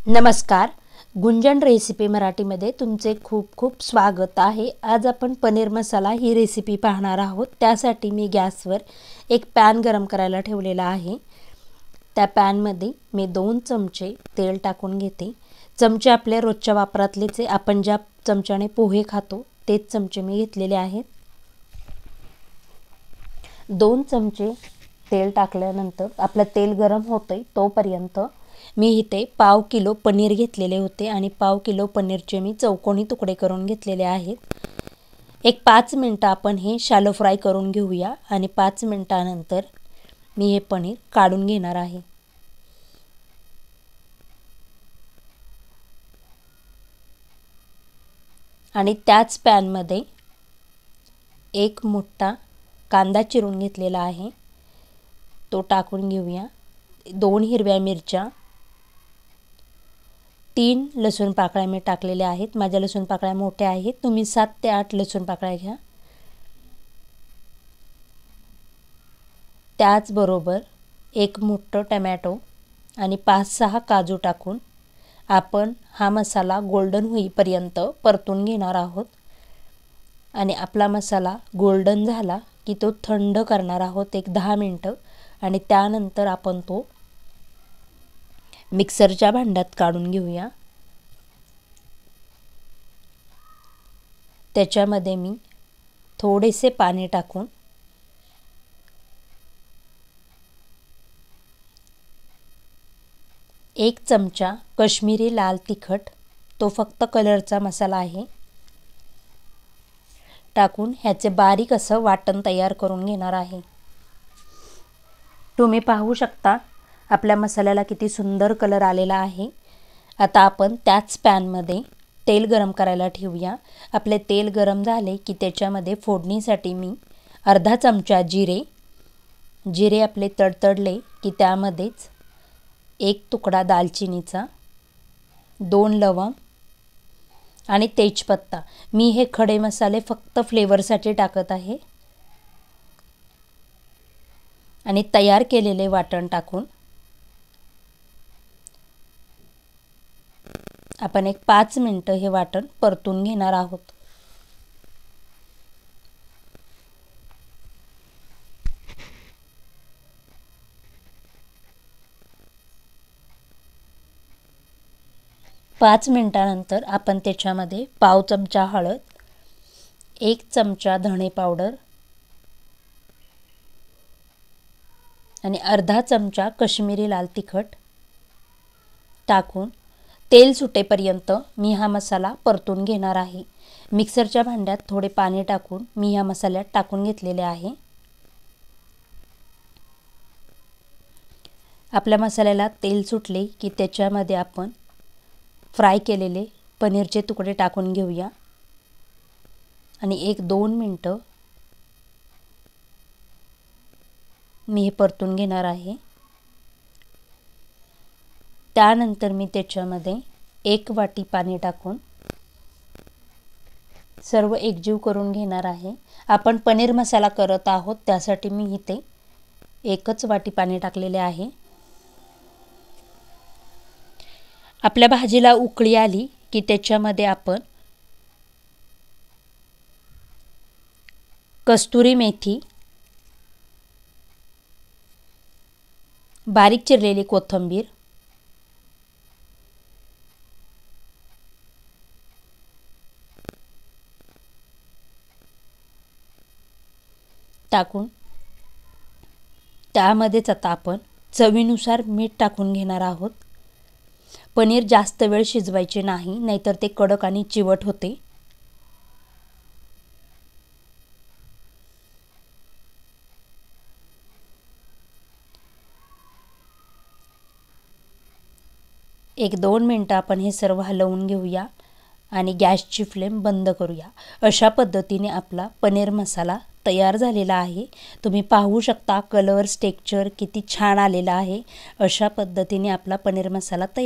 नमस्कार, गुंजन रेसिपी मराठीमध्ये तुमचे खूप खूप स्वागत आहे। आज आपण पनीर मसाला ही रेसिपी पाहणार आहोत। त्यासाठी मी गॅसवर एक पॅन गरम करायला ठेवलेला आहे। त्या पॅनमध्ये मी 2 चमचे तेल टाकून घेते। चमचे आपल्या रोजच्या वापरातलेच, आपण ज्या चमच्याने पोहे खातो तेच चमचे मी घेतलेले आहेत। 2 चमचे तेल टाकल्यानंतर आपलं तेल गरम होतंय तोपर्यंत मी इथे पाव किलो पनीर घेतलेले होते आणि पाव किलो पनीरचे मी चौकोनी तुकडे करून घेतलेले आहेत। एक 5 मिनिटं आपण हे शॅलो फ्राय करून घेऊया आणि 5 मिनिटानंतर मी हे पनीर काढून घेणार आहे। आणि त्याच पॅन मध्ये एक मोठा कांदा चिरून घेतलेला आहे, तो टाकून घेऊया। 2 हिरव्या मिरच्या, 3 लसूण पाकळ्या मी टाकलेल्या आहेत। माझ्या लसूण पाकळ्या मोठ्या आहेत, तुम्ही 7 ते 8 लसूण पाकळ्या घ्या। त्याचबरोबर एक मोठा टोमॅटो आणि 5-6 काजू टाकून आपण हा मसाला गोल्डन होईपर्यंत परतून घेणार आहोत। आणि आपला मसाला गोल्डन झाला की तो थंड करणार आहोत एक 10 मिनिटं आणि त्यानंतर आपण तो मिक्सरच्या भांड्यात काढून घेऊया। त्याच्यामध्ये मी थोडेसे पाणी टाकून एक चमचा काश्मीरी लाल तिखट, तो फक्त कलरचा मसाला आहे, टाकून ह्याचे बारीक असं वाटण तयार करून घेणार आहे। तुम्ही पाहू शकता आपल्या मसाल्याला किती सुंदर कलर आलेला आहे। आता आपण त्याच पॅन मध्ये तेल गरम करायला ठेवूया। आपले तेल गरम झाले की त्याच्यामध्ये फोडणीसाठी मी अर्धा चमचा जिरे आपले तडतडले की त्यामध्येच एक तुकडा दालचिनीचा, 2 लवंग आणि तेजपत्ता। मी हे खडे मसाले फक्त फ्लेवरसाठी टाकत आहे। आणि तयार केलेले वाटण टाकून आपण एक 5 मिनिटं हे वाटण परतून घेणार आहोत। पाच मिनिटानंतर आपण त्याच्यामध्ये पाव चमचा हळद, 1 चमचा धणे पावडर आणि अर्धा चमचा काश्मीरी लाल तिखट टाकून तेल सुटेपर्यंत मी हा मसाला परतून घेणार आहे। मिक्सरच्या भांड्यात थोडे पाणी टाकून मी हा मसाल्यात टाकून घेतलेले आहे। आपल्या मसाल्याला तेल सुटले की त्याच्यामध्ये आपण फ्राय केलेले पनीरचे तुकडे टाकून घेऊया आणि 1-2 मिनिटं मी हे परतून घेणार आहे। त्यानंतर मी त्याच्यामध्ये 1 वाटी पाणी टाकून सर्व एकजीव करून घेणार आहे। आपण पनीर मसाला करत आहोत त्यासाठी मी इथे 1च वाटी पाणी टाकलेले आहे। आपल्या भाजीला उकळी आली की त्याच्यामध्ये आपण कस्तुरी मेथी, बारीक चिरलेली कोथिंबीर, टाकून त्यामध्येच आता आपण चवीनुसार मीठ टाकून घेणार आहोत। पनीर जास्त वेळ शिजवायचे नाही, नाहीतर ते कडक आणि चिवट होते। एक 2 मिनिटं आपण हे सर्व हलवून घेऊया आणि गॅसची फ्लेम बंद करूया। अशा पद्धतीने आपला पनीर मसाला तयार झालेला आहे। तुम्ही पाहू शकता कलर टेक्स्चर किती छान आलेला आहे। अशा पद्धतीने आपला पनीर मसाला तयार